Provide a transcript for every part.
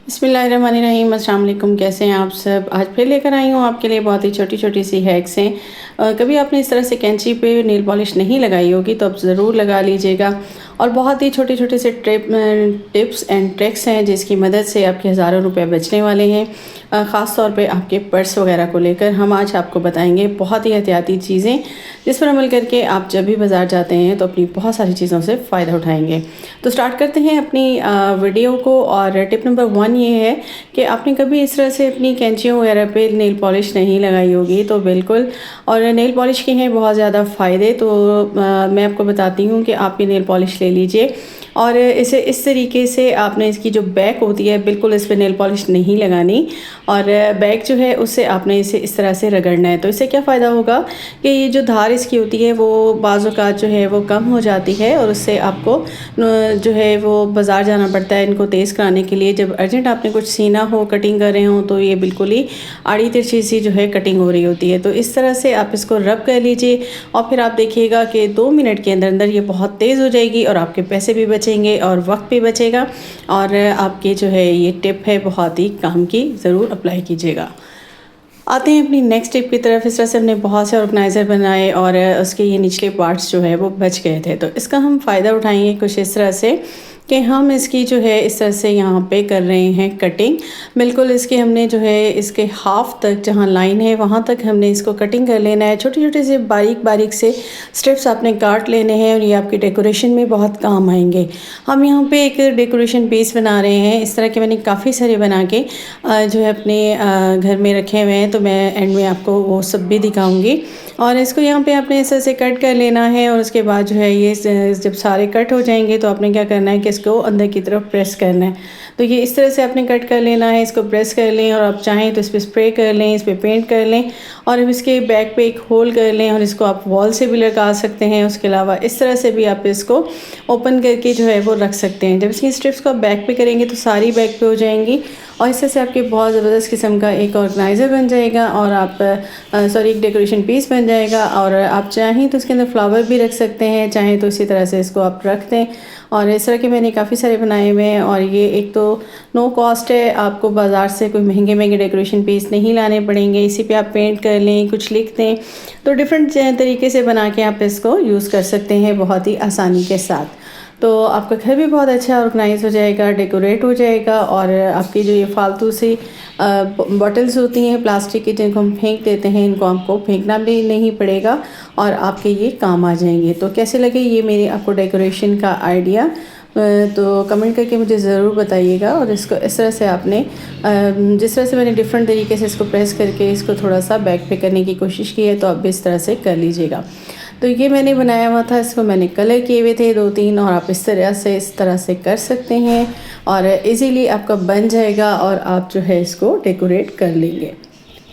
बिस्मिल्लाहिर्रहमानिर्रहीम। अस्सलाम वालेकुम। कैसे हैं आप सब? आज फिर लेकर आई हूँ आपके लिए बहुत ही छोटी छोटी सी हैक्स हैं। कभी आपने इस तरह से कैंची पे नेल पॉलिश नहीं लगाई होगी तो आप ज़रूर लगा लीजिएगा। और बहुत ही छोटे छोटे से टिप्स एंड ट्रिक्स हैं जिसकी मदद से आपके हज़ारों रुपए बचने वाले हैं। ख़ास तौर पे आपके पर्स वगैरह को लेकर हम आज आपको बताएंगे बहुत ही एहतियाती चीज़ें जिस पर अमल करके आप जब भी बाज़ार जाते हैं तो अपनी बहुत सारी चीज़ों से फ़ायदा उठाएंगे। तो स्टार्ट करते हैं अपनी वीडियो को। और टिप नंबर 1 ये है कि आपने कभी इस तरह से अपनी कैंचियों वगैरह पे नेल पॉलिश नहीं लगाई होगी तो बिल्कुल। और नेल पॉलिश के हैं बहुत ज़्यादा फ़ायदे। तो मैं आपको बताती हूँ कि आप ये नेल पॉलिश ले लीजिए और इसे इस तरीके से आपने इसकी जो बैक होती है बिल्कुल इस पर नेल पॉलिश नहीं लगानी। और बैक जो है उससे आपने इसे इस तरह से रगड़ना है। तो इससे क्या फ़ायदा होगा कि ये जो धार इसकी होती है वो बाज़ औक़ात जो है वो कम हो जाती है और उससे आपको जो है वो बाज़ार जाना पड़ता है इनको तेज़ कराने के लिए। जब अर्जेंट आपने कुछ सीना हो, कटिंग कर रहे हो तो ये बिल्कुल ही आड़ी तिरछी सी जो है कटिंग हो रही होती है। तो इस तरह से आप इसको रब कर लीजिए और फिर आप देखिएगा कि 2 मिनट के अंदर अंदर ये बहुत तेज़ हो जाएगी और आपके पैसे भी बचेंगे और वक्त भी बचेगा। और आपकी जो है ये टिप है बहुत ही काम की, ज़रूर अप्लाई कीजिएगा। आते हैं अपनी नेक्स्ट टिप की तरफ। इस तरह से हमने बहुत से ऑर्गेनाइज़र बनाए और उसके ये निचले पार्ट्स जो है वो बच गए थे। तो इसका हम फ़ायदा उठाएंगे कुछ इस तरह से कि हम इसकी जो है इस तरह से यहाँ पे कर रहे हैं कटिंग। बिल्कुल इसके हमने जो है इसके हाफ तक जहाँ लाइन है वहाँ तक हमने इसको कटिंग कर लेना है। छोटे छोटे से बारीक बारीक से स्ट्रिप्स आपने काट लेने हैं और ये आपके डेकोरेशन में बहुत काम आएंगे। हम यहाँ पे एक डेकोरेशन पीस बना रहे हैं। इस तरह के मैंने काफ़ी सारे बना के जो है अपने घर में रखे हुए हैं। तो मैं एंड में आपको वो सब भी दिखाऊँगी। और इसको यहाँ पे आपने इस तरह से कट कर लेना है और उसके बाद जो है ये जब सारे कट हो जाएंगे तो आपने क्या करना है कि इसको अंदर की तरफ प्रेस करना है। तो ये इस तरह से आपने कट कर लेना है, इसको प्रेस कर लें और आप चाहें तो इस पर स्प्रे कर लें, इस पर पेंट कर लें और अब इसके बैक पे एक होल कर लें और इसको आप वॉल से भी लगा सकते हैं। उसके अलावा इस तरह से भी आप इसको ओपन करके जो है वो रख सकते हैं। जब इसकी स्ट्रिप्स को आप बैक पे करेंगे तो सारी बैक पे हो जाएंगी और इस तरह से आपके बहुत ज़बरदस्त किस्म का एक ऑर्गेनाइज़र बन जाएगा और आप एक डेकोरेशन पीस बन जाएगा। और आप चाहें तो इसके अंदर फ्लावर भी रख सकते हैं, चाहें तो इसी तरह से इसको आप रख दें। और इस तरह के मैंने काफ़ी सारे बनाए हुए हैं और ये एक तो नो कॉस्ट है, आपको बाज़ार से कोई महंगे महंगे डेकोरेशन पीस नहीं लाने पड़ेंगे। इसी पे आप पेंट कर लें, कुछ लिख दें, तो डिफरेंट तरीके से बना के आप इसको यूज़ कर सकते हैं बहुत ही आसानी के साथ। तो आपका घर भी बहुत अच्छा ऑर्गेनाइज हो जाएगा, डेकोरेट हो जाएगा और आपकी जो ये फालतू सी बॉटल्स होती हैं प्लास्टिक की जिनको हम फेंक देते हैं, इनको आपको फेंकना भी नहीं पड़ेगा और आपके ये काम आ जाएंगे। तो कैसे लगे ये मेरे आपको डेकोरेशन का आइडिया, तो कमेंट करके मुझे ज़रूर बताइएगा। और इसको इस तरह से आपने जिस तरह से मैंने डिफरेंट तरीके से इसको प्रेस करके इसको थोड़ा सा बैक पे करने की कोशिश की है तो आप भी इस तरह से कर लीजिएगा। तो ये मैंने बनाया हुआ था, इसको मैंने कलर किए हुए थे 2-3 और आप इस तरह से कर सकते हैं और इजीली आपका बन जाएगा और आप जो है इसको डेकोरेट कर लेंगे।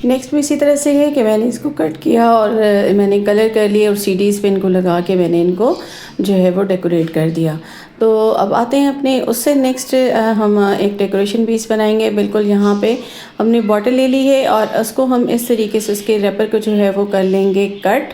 नेक्स्ट भी इसी तरह से है कि मैंने इसको कट किया और मैंने कलर कर लिए और सीडीज़ पे इनको लगा के मैंने इनको जो है वो डेकोरेट कर दिया। तो अब आते हैं अपने उससे नेक्स्ट हम एक डेकोरेशन पीस बनाएंगे। बिल्कुल यहाँ पे हमने बॉटल ले ली है और उसको हम इस तरीके से उसके रैपर को जो है वो कर लेंगे कट।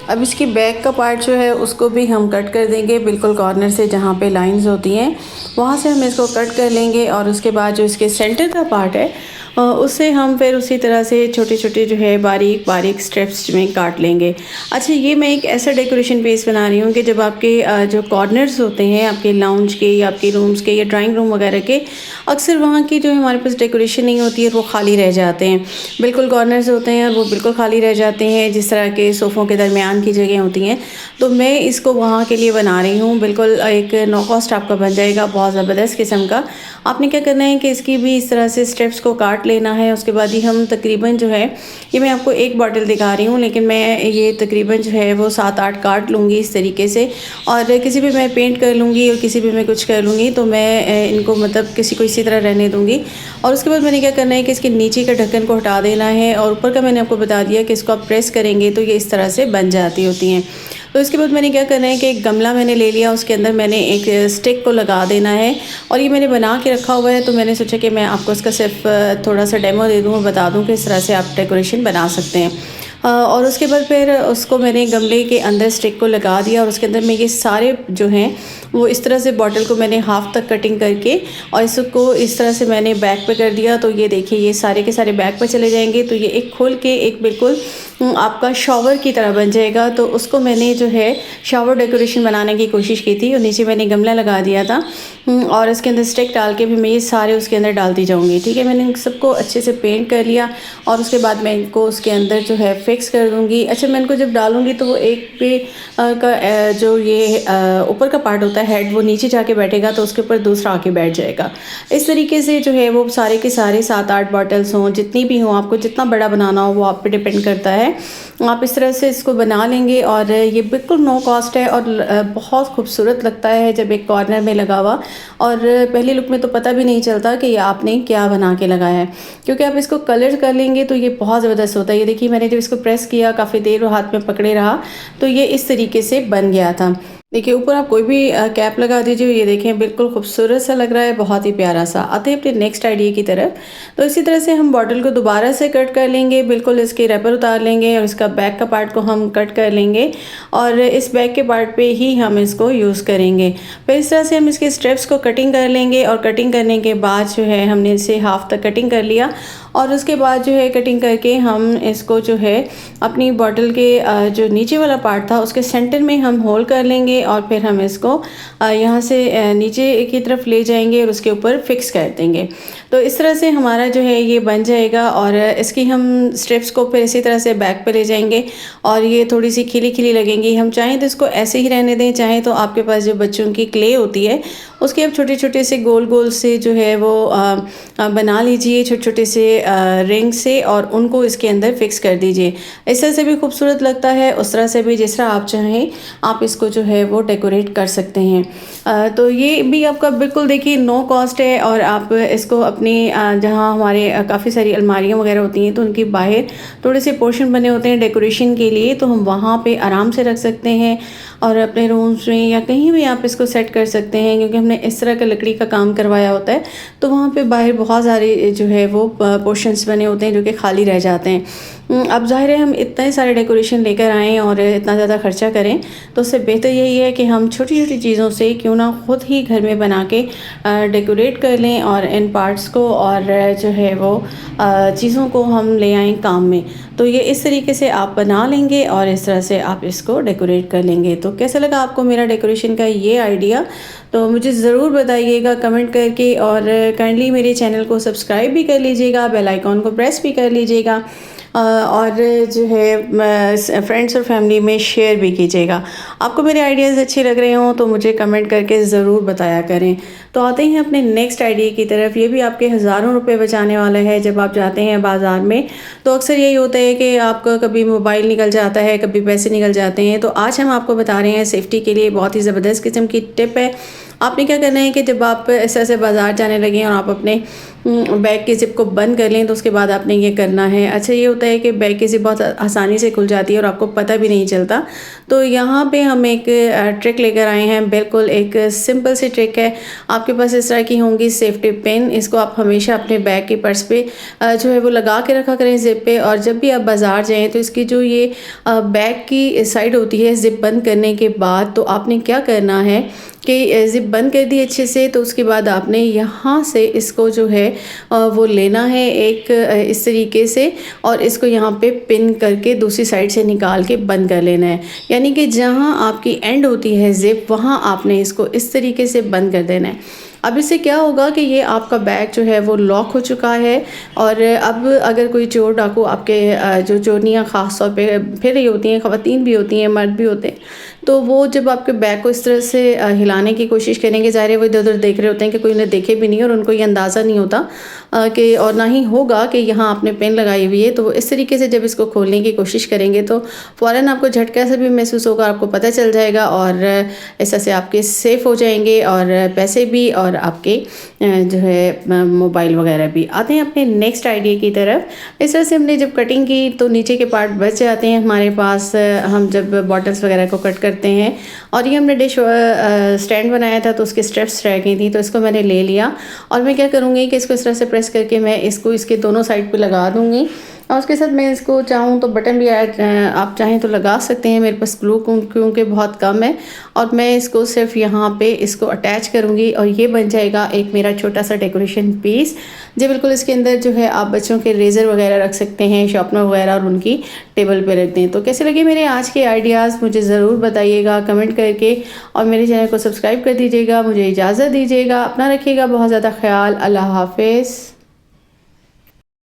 अब इसकी बैक का पार्ट जो है उसको भी हम कट कर देंगे, बिल्कुल कॉर्नर से जहाँ पे लाइंस होती हैं वहाँ से हम इसको कट कर लेंगे। और उसके बाद जो इसके सेंटर का पार्ट है उससे हम फिर उसी तरह से छोटे छोटे जो है बारीक बारीक स्ट्रिप्स में काट लेंगे। अच्छा, ये मैं एक ऐसा डेकोरेशन पीस बना रही हूँ कि जब आपके जो कॉर्नर्स होते हैं आपके लाउंज के या आपके रूम्स के या ड्राइंग रूम वगैरह के, अक्सर वहाँ की जो हमारे पास डेकोरेशन नहीं होती है वो खाली रह जाते हैं। बिल्कुल कॉर्नर्स होते हैं और वो बिल्कुल खाली रह जाते हैं, जिस तरह के सोफ़ों के दरमियान की जगह होती हैं। तो मैं इसको वहाँ के लिए बना रही हूँ। बिल्कुल एक नो कॉस्ट आपका बन जाएगा, बहुत ज़बरदस्त किस्म का। आपने क्या करना है कि इसकी भी इस तरह से स्ट्रिप्स को काट लेना है। उसके बाद ही हम तकरीबन जो है, ये मैं आपको एक बॉटल दिखा रही हूँ लेकिन मैं ये तकरीबन जो है वो 7-8 काट लूँगी इस तरीके से और किसी भी मैं पेंट कर लूँगी और किसी भी मैं कुछ कर लूँगी। तो मैं इनको मतलब किसी को इसी तरह रहने दूँगी। और उसके बाद मैंने क्या करना है कि इसके नीचे का ढक्कन को हटा देना है और ऊपर का मैंने आपको बता दिया कि इसको आप प्रेस करेंगे तो ये इस तरह से बन जाती होती हैं। तो इसके बाद मैंने क्या करना है कि एक गमला मैंने ले लिया, उसके अंदर मैंने एक स्टिक को लगा देना है और ये मैंने बना के रखा हुआ है। तो मैंने सोचा कि मैं आपको इसका सिर्फ थोड़ा सा डेमो दे दूँ और बता दूँ कि इस तरह से आप डेकोरेशन बना सकते हैं। और उसके बाद फिर उसको मैंने गमले के अंदर स्टिक को लगा दिया और उसके अंदर मैं ये सारे जो हैं वो इस तरह से बॉटल को मैंने हाफ़ तक कटिंग करके और इसको इस तरह से मैंने बैक पे कर दिया। तो ये देखिए ये सारे के सारे बैक पे चले जाएंगे। तो ये एक खोल के एक बिल्कुल आपका शॉवर की तरह बन जाएगा। तो उसको मैंने जो है शॉवर डेकोरेशन बनाने की कोशिश की थी और नीचे मैंने गमला लगा दिया था और इसके अंदर स्टिक डाल के भी मैं ये सारे उसके अंदर डालती जाऊँगी। ठीक है, मैंने इन सबको अच्छे से पेंट कर लिया और उसके बाद मैं इनको उसके अंदर जो है फिक्स कर दूँगी। अच्छा, मैं इनको जब डालूँगी तो वो एक पे का जो ये ऊपर का पार्ट होता है हेड, वो नीचे जाके बैठेगा तो उसके ऊपर दूसरा आके बैठ जाएगा। इस तरीके से जो है वो सारे के सारे 7-8 बॉटल्स हों, जितनी भी हों, आपको जितना बड़ा बनाना हो वो आप पे डिपेंड करता है। आप इस तरह से इसको बना लेंगे और ये बिल्कुल नो कॉस्ट है और बहुत खूबसूरत लगता है जब एक कॉर्नर में लगा हुआ। और पहली लुक में तो पता भी नहीं चलता कि आपने क्या बना के लगाया है, क्योंकि आप इसको कलर कर लेंगे तो ये बहुत ज़बरदस्त होता है। ये देखिए मैंने जब इसको प्रेस किया काफ़ी देर हाथ में पकड़े रहा तो ये इस तरीके से बन गया था। देखिए ऊपर आप कोई भी कैप लगा दीजिए, ये देखें बिल्कुल खूबसूरत सा लग रहा है, बहुत ही प्यारा सा। आते हैं अपने नेक्स्ट आइडिया की तरफ। तो इसी तरह से हम बॉटल को दोबारा से कट कर लेंगे, बिल्कुल इसके रैपर उतार लेंगे और इसका बैक का पार्ट को हम कट कर लेंगे और इस बैक के पार्ट पे ही हम इसको यूज़ करेंगे। फिर इस तरह से हम इसके स्ट्रेप्स को कटिंग कर लेंगे और कटिंग करने के बाद जो है हमने इसे हाफ तक कटिंग कर लिया और उसके बाद जो है कटिंग करके हम इसको जो है अपनी बॉटल के जो नीचे वाला पार्ट था उसके सेंटर में हम होल कर लेंगे और फिर हम इसको यहाँ से नीचे की तरफ ले जाएंगे और उसके ऊपर फिक्स कर देंगे। तो इस तरह से हमारा जो है ये बन जाएगा और इसकी हम स्ट्रिप्स को फिर इसी तरह से बैक पे ले जाएंगे और ये थोड़ी सी खिली खिली लगेंगी। हम चाहें तो इसको ऐसे ही रहने दें, चाहें तो आपके पास जो बच्चों की क्ले होती है उसके अब छोटे छोटे से गोल गोल से जो है वो बना लीजिए छोटे छोटे से रिंग से और उनको इसके अंदर फिक्स कर दीजिए। इस तरह से भी खूबसूरत लगता है, उस तरह से भी जिस तरह आप चाहें आप इसको जो है वो डेकोरेट कर सकते हैं। तो ये भी आपका बिल्कुल देखिए नो कॉस्ट है और आप इसको अपनी जहाँ हमारे काफ़ी सारी अलमारियाँ वगैरह होती हैं तो उनकी बाहर थोड़े से पोर्शन बने होते हैं डेकोरेशन के लिए, तो हम वहाँ पे आराम से रख सकते हैं और अपने रूम्स में या कहीं भी आप इसको सेट कर सकते हैं, क्योंकि हमने इस तरह का लकड़ी का काम करवाया होता है तो वहाँ पे बाहर बहुत सारे जो है वो पोर्शंस बने होते हैं जो कि खाली रह जाते हैं। अब ज़ाहिर है हम इतने सारे डेकोरेशन लेकर आएँ और इतना ज़्यादा खर्चा करें तो उससे बेहतर यही है कि हम छोटी छोटी चीज़ों से क्यों ना ख़ुद ही घर में बना के डेकोरेट कर लें और इन पार्ट्स को और जो है वो चीज़ों को हम ले आएँ काम में। तो ये इस तरीके से आप बना लेंगे और इस तरह से आप इसको डेकोरेट कर लेंगे। तो कैसा लगा आपको मेरा डेकोरेशन का ये आइडिया? तो मुझे ज़रूर बताइएगा कमेंट करके और काइंडली मेरे चैनल को सब्सक्राइब भी कर लीजिएगा, बेल आइकॉन को प्रेस भी कर लीजिएगा और जो है फ्रेंड्स और फैमिली में शेयर भी कीजिएगा। आपको मेरे आइडियाज़ अच्छे लग रहे हों तो मुझे कमेंट करके ज़रूर बताया करें। तो आते हैं अपने नेक्स्ट आइडिया की तरफ। ये भी आपके हज़ारों रुपए बचाने वाला है। जब आप जाते हैं बाज़ार में तो अक्सर यही होता है कि आपका कभी मोबाइल निकल जाता है, कभी पैसे निकल जाते हैं। तो आज हम आपको बता रहे हैं सेफ्टी के लिए बहुत ही ज़बरदस्त किस्म की टिप है। आपने क्या करना है कि जब आप इस तरह से बाज़ार जाने लगें और आप अपने बैग की ज़िप को बंद कर लें तो उसके बाद आपने ये करना है। अच्छा, ये होता है कि बैग की ज़िप बहुत आसानी से खुल जाती है और आपको पता भी नहीं चलता। तो यहाँ पे हम एक ट्रिक लेकर आए हैं, बिल्कुल एक सिंपल सी ट्रिक है। आपके पास इस तरह की होंगी सेफ्टी पिन, इसको आप हमेशा अपने बैग के पर्स पे जो है वो लगा के रखा करें ज़िप पे। और जब भी आप बाज़ार जाएँ तो इसकी जो ये बैग की साइड होती है ज़िप बंद करने के बाद, तो आपने क्या करना है कि ज़िप बंद कर दी अच्छे से। तो उसके बाद आपने यहाँ से इसको जो है वो लेना है एक इस तरीके से और इसको यहाँ पे पिन करके दूसरी साइड से निकाल के बंद कर लेना है। यानी कि जहाँ आपकी एंड होती है ज़िप, वहाँ आपने इसको इस तरीके से बंद कर देना है। अब इससे क्या होगा कि ये आपका बैग जो है वो लॉक हो चुका है और अब अगर कोई चोर डाकू आपके जो चोरनियाँ ख़ास तौर पे फिर रही होती हैं, ख़वातीन भी होती हैं, मर्द भी होते हैं, तो वो जब आपके बैग को इस तरह से हिलाने की कोशिश करेंगे, ज़ाहिर है वो इधर उधर देख रहे होते हैं कि कोई उन्हें देखे भी नहीं और उनको ये अंदाज़ा नहीं होता कि और ना ही होगा कि यहाँ आपने पेन लगाई हुई है। तो वो इस तरीके से जब इसको खोलने की कोशिश करेंगे तो फ़ौरन आपको झटका से भी महसूस होगा, आपको पता चल जाएगा और इस तरह से आपके सेफ़ हो जाएंगे और पैसे भी और आपके जो है मोबाइल वगैरह भी। आते हैं अपने नेक्स्ट आइडिया की तरफ। इस तरह से हमने जब कटिंग की तो नीचे के पार्ट बच जाते हैं हमारे पास, हम जब बॉटल्स वगैरह को कट करते हैं। और ये हमने डिश स्टैंड बनाया था तो उसके स्ट्रेप्स रह गई थी, तो इसको मैंने ले लिया और मैं क्या करूँगी कि इसको इस तरह से प्रेस करके मैं इसको इसके दोनों साइड पे लगा दूँगी और उसके साथ मैं इसको चाहूँ तो बटन भी आप चाहें तो लगा सकते हैं। मेरे पास ग्लू क्योंकि बहुत कम है, और मैं इसको सिर्फ यहाँ पे इसको अटैच करूँगी और ये बन जाएगा एक मेरा छोटा सा डेकोरेशन पीस। जी बिल्कुल, इसके अंदर जो है आप बच्चों के रेज़र वगैरह रख सकते हैं, शार्पनर वगैरह, और उनकी टेबल पे रख दें। तो कैसे लगे मेरे आज के आइडियाज़ मुझे ज़रूर बताइएगा कमेंट करके, और मेरे चैनल को सब्सक्राइब कर दीजिएगा। मुझे इजाज़त दीजिएगा, अपना रखिएगा बहुत ज़्यादा ख्याल। अल्लाह हाफिज़।